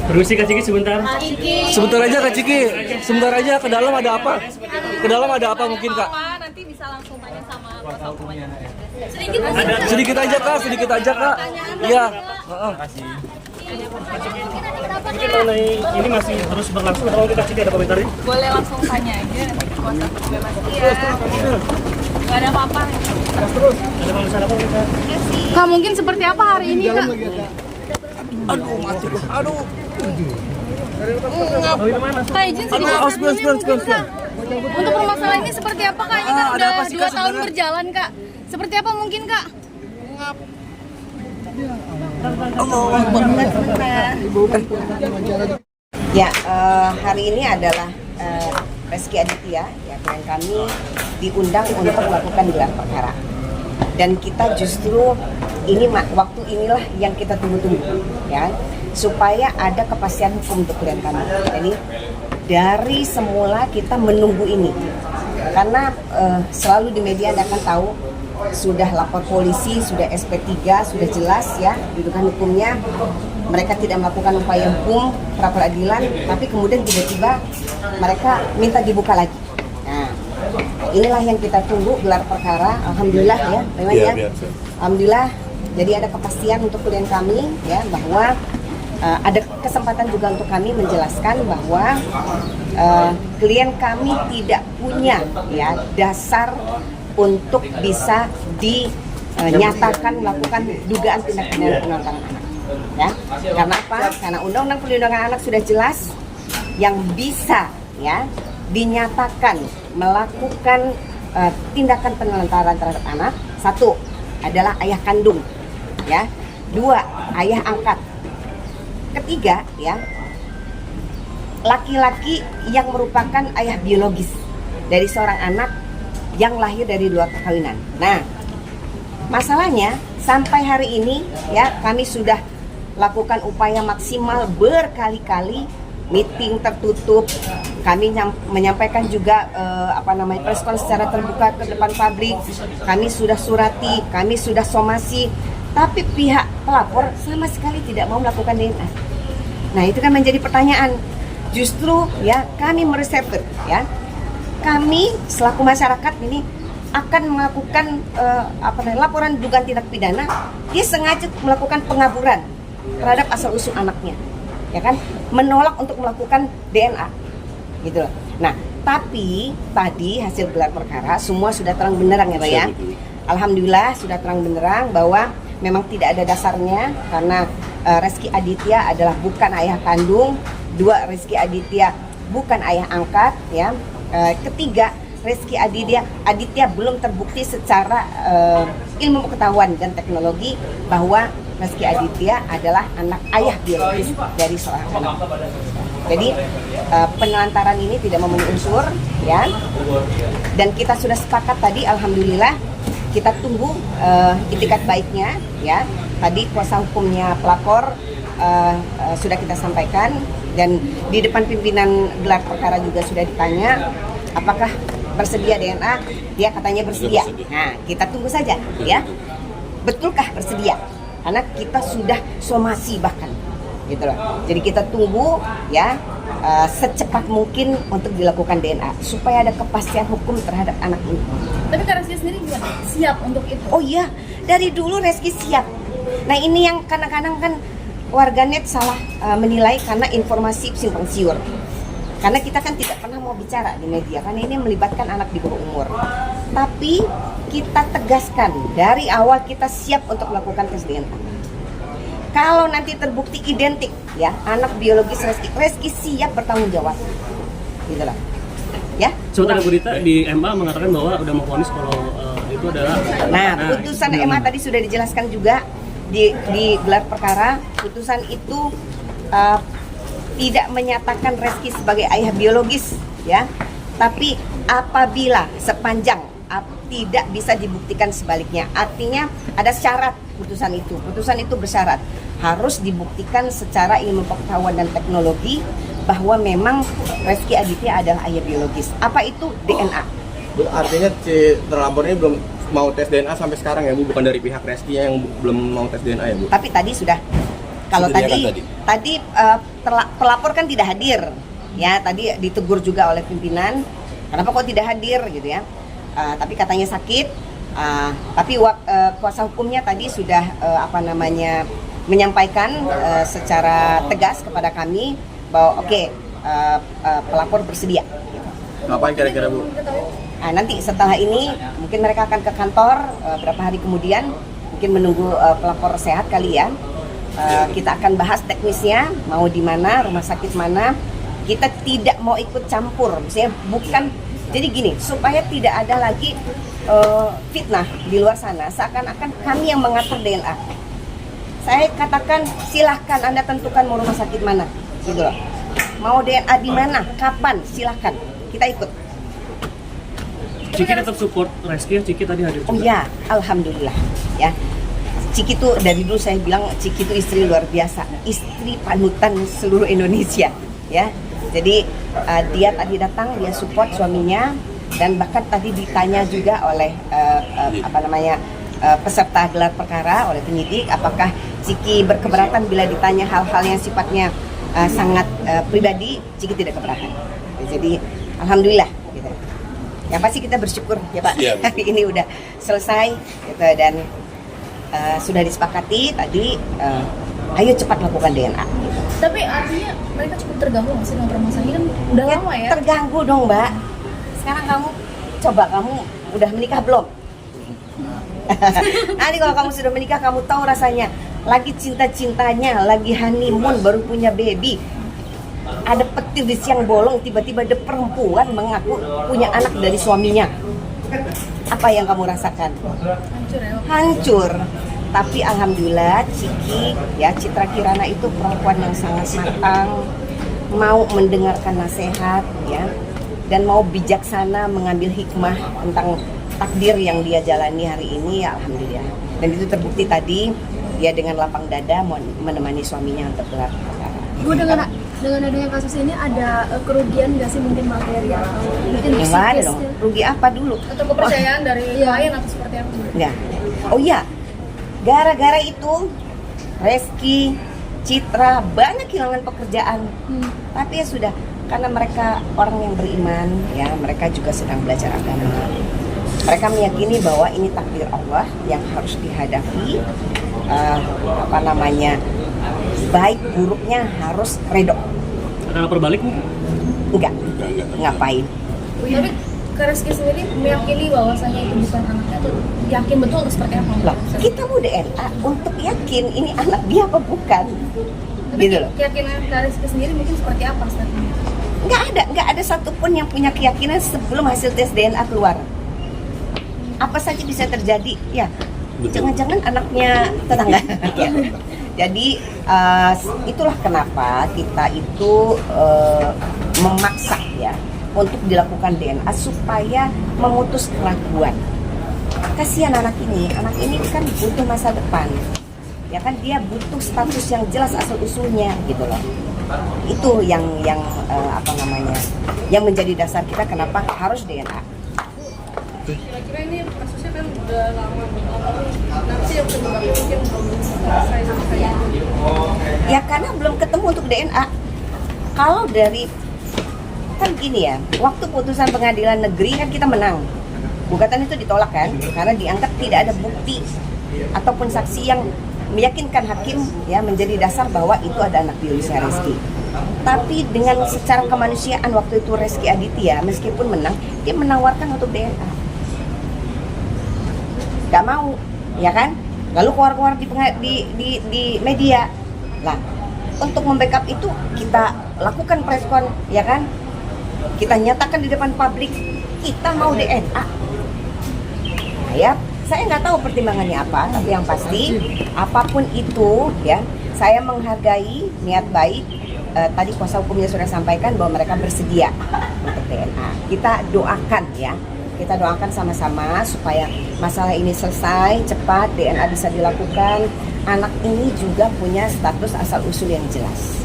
Permisi Kak Ciki sebentar. Sebentar aja Kak Ciki, sebentar aja, ke dalam ada apa? Ke dalam ada apa mungkin Kak? Nanti bisa langsung tanya sama kuasa hukumnya. Sedikit aja Kak, sedikit aja Kak. Iya. Mungkin mengenai ini masih terus berlangsung atau mungkin Kak Ciki ada komentarnya? Boleh langsung tanya aja nanti ke kuasa hukumnya Mas. Iya. Gak ada apa-apa. Terus, ada masalah apa kita? Kak, mungkin seperti apa hari ini Kak? Aduh, mati gua. Aduh. Kak, izin Aduh, sebentar. Untuk permasalahan ini seperti apa Kak? Ini kan Ada udah apa sih, 2 Kak, tahun sebenarnya? berjalan Kak. Seperti apa mungkin Kak? Ya, hari ini adalah Reski Aditya, ya klien kami diundang untuk melakukan gelar perkara. Dan kita justru ini waktu inilah yang kita tunggu-tunggu, ya, supaya ada kepastian hukum untuk klien kami. Jadi dari semula kita menunggu ini, karena selalu di media Anda akan tahu sudah lapor polisi, sudah SP3, sudah jelas ya dudukan hukumnya. Mereka tidak melakukan upaya hukum pra peradilan, tapi kemudian tiba-tiba mereka minta dibuka lagi. Nah, inilah yang kita tunggu, gelar perkara. Alhamdulillah ya, memang ya. Alhamdulillah. Jadi ada kepastian untuk klien kami ya bahwa ada kesempatan juga untuk kami menjelaskan bahwa klien kami tidak punya ya dasar untuk bisa dinyatakan melakukan dugaan tindak pidana penelantaran anak. Ya, karena apa? Karena Undang-Undang Perlindungan Anak sudah jelas yang bisa ya dinyatakan melakukan tindakan penelantaran terhadap anak. 1 adalah ayah kandung, ya. 2 ayah angkat. 3 ya laki-laki yang merupakan ayah biologis dari seorang anak yang lahir dari luar perkawinan. Nah, masalahnya sampai hari ini ya kami sudah lakukan upaya maksimal berkali-kali, meeting tertutup, kami menyampaikan juga respon secara terbuka ke depan publik, kami sudah surati, kami sudah somasi, tapi pihak pelapor sama sekali tidak mau melakukan DNA. Nah, itu kan menjadi pertanyaan. Justru ya kami mereserve ya, kami selaku masyarakat ini akan melakukan laporan dugaan tindak pidana. Dia sengaja melakukan pengaburan terhadap asal usul anaknya, ya kan, menolak untuk melakukan DNA, gitu loh. Nah, tapi tadi hasil gelar perkara semua sudah terang benderang ya Pak ya. Alhamdulillah sudah terang benderang bahwa memang tidak ada dasarnya karena Reski Aditya adalah bukan ayah kandung. 2, Reski Aditya bukan ayah angkat, ya. 3, Reski Aditya belum terbukti secara ilmu pengetahuan dan teknologi bahwa Reski Aditya adalah anak ayah biologis dari seorang anak. Jadi penelantaran ini tidak memenuhi unsur, ya. Dan kita sudah sepakat tadi, alhamdulillah, kita tunggu itikat baiknya, ya. Tadi kuasa hukumnya pelapor sudah kita sampaikan, dan di depan pimpinan gelar perkara juga sudah ditanya apakah bersedia DNA, dia katanya bersedia. Nah, kita tunggu saja ya, betulkah bersedia, karena kita sudah somasi bahkan, gitu loh. Jadi kita tunggu ya secepat mungkin untuk dilakukan DNA supaya ada kepastian hukum terhadap anak ini. Tapi Kak Reski sendiri juga siap untuk itu? Oh iya, dari dulu Reski siap. Nah, ini yang kadang-kadang kan warganet salah menilai karena informasi simpang siur. Karena kita kan tidak pernah mau bicara di media, karena ini melibatkan anak di bawah umur. Tapi kita tegaskan dari awal kita siap untuk melakukan tes DNA. Kalau nanti terbukti identik, ya anak biologis Reski siap bertanggung jawab, gitu loh. Ya. Sementara berita di MA mengatakan bahwa udah mau vonis kalau itu adalah. Nah, putusan MA tadi sudah dijelaskan juga di gelar perkara. Putusan itu tidak menyatakan Reski sebagai ayah biologis, ya. Tapi apabila sepanjang tidak bisa dibuktikan sebaliknya, artinya ada syarat putusan itu. Putusan itu bersyarat harus dibuktikan secara ilmu pengetahuan dan teknologi bahwa memang Reski Aditya adalah ayah biologis. Apa itu? DNA. Artinya si terlapor ini belum mau tes DNA sampai sekarang ya Bu, bukan dari pihak Reski yang belum mau tes DNA ya Bu? Tapi tadi sudah. Kalau Sudah tadi pelapor kan tidak hadir, ya tadi ditegur juga oleh pimpinan, kenapa kok tidak hadir gitu ya? Tapi katanya sakit, tapi kuasa hukumnya tadi sudah menyampaikan secara tegas kepada kami bahwa pelapor bersedia. Ngapain kira-kira Bu? Nanti setelah ini mungkin mereka akan ke kantor berapa hari kemudian, mungkin menunggu pelapor sehat kali ya. Kita akan bahas teknisnya, mau di mana, rumah sakit mana. Kita tidak mau ikut campur, misalnya bukan. Jadi gini, supaya tidak ada lagi fitnah di luar sana, seakan-akan kami yang mengatur DNA. Saya katakan silahkan Anda tentukan mau rumah sakit mana, gitu loh. Mau DNA di mana, kapan, silahkan kita ikut. Ciki tetap support Reski ya, Ciki tadi hadir juga. Oh ya, alhamdulillah ya. Ciki itu dari dulu saya bilang Ciki itu istri luar biasa, istri panutan seluruh Indonesia ya. Jadi dia tadi datang, dia support suaminya, dan bahkan tadi ditanya juga oleh peserta gelar perkara, oleh penyidik, apakah Ciki berkeberatan bila ditanya hal-hal yang sifatnya sangat pribadi. Ciki tidak keberatan. Jadi alhamdulillah gitu. Yang pasti kita bersyukur ya Pak, hari ini udah selesai gitu, dan sudah disepakati tadi, ayo cepat lakukan DNA. Gitu. Tapi artinya mereka cukup terganggu nggak sih dengan permasalahan ini, kan udah lama ya? Terganggu dong Mbak. Sekarang kamu udah menikah belum? Nanti kalau kamu sudah menikah, kamu tahu rasanya lagi cinta-cintanya, lagi honeymoon, baru punya baby. Ada petir di siang bolong, tiba-tiba ada perempuan mengaku punya anak dari suaminya. Apa yang kamu rasakan? Hancur ya? Hancur. Tapi alhamdulillah Ciki ya, Citra Kirana itu perempuan yang sangat matang, mau mendengarkan nasihat ya, dan mau bijaksana mengambil hikmah tentang takdir yang dia jalani hari ini ya, alhamdulillah. Dan itu terbukti tadi dia dengan lapang dada mau menemani suaminya untuk gelar perkara. Bu, dengan adanya kasus ini ada kerugian nggak sih, mungkin materi atau mungkin Nggak ada psikis? dong. Rugi apa dulu? Atau kepercayaan dari klien atau seperti apa? Enggak. Oh iya, gara-gara itu Reski, Citra banyak kehilangan pekerjaan. Tapi ya sudah, karena mereka orang yang beriman ya, mereka juga sedang belajar agama. Mereka meyakini bahwa ini takdir Allah yang harus dihadapi. Baik buruknya harus redok. Ada lapor balik mungkin? Enggak. Ngapain? Tapi Reski sendiri meyakini bahwasanya itu bukan anaknya, tuh yakin betul seperti apa? Loh, kita mau DNA untuk yakin ini anak dia apa bukan. Tapi Gitu loh. keyakinan Reski sendiri mungkin seperti apa statementnya? Nggak ada satupun yang punya keyakinan sebelum hasil tes DNA keluar. Apa saja bisa terjadi, ya. Jangan-jangan anaknya tetangga. Ya. Jadi itulah kenapa kita itu memaksa ya untuk dilakukan DNA supaya memutus keraguan. Kasihan anak ini kan butuh masa depan. Ya kan, dia butuh status yang jelas asal usulnya gitu loh. Itu yang yang menjadi dasar kita kenapa harus DNA. Kira-kira ini kasusnya kan udah lama, nanti yang penyebabnya mungkin belum selesai sampai kayak gitu. Ya karena belum ketemu untuk DNA. Kalau dari, kan gini ya, waktu putusan pengadilan negeri kan kita menang. Gugatan itu ditolak kan, karena dianggap tidak ada bukti ataupun saksi yang meyakinkan hakim ya menjadi dasar bahwa itu ada anak biologisnya Reski. Tapi dengan secara kemanusiaan waktu itu Reski Aditya meskipun menang, dia menawarkan untuk DNA. Gak mau, ya kan? Lalu keluar-keluar di media. Lah, untuk membackup itu kita lakukan press con, ya kan? Kita nyatakan di depan publik kita mau DNA. Nah, ya, saya nggak tahu pertimbangannya apa, tapi yang pasti apapun itu, ya, saya menghargai niat baik. Tadi kuasa hukumnya sudah sampaikan bahwa mereka bersedia untuk DNA. Kita doakan ya. Kita doakan sama-sama supaya masalah ini selesai, cepat, DNA bisa dilakukan. Anak ini juga punya status asal-usul yang jelas.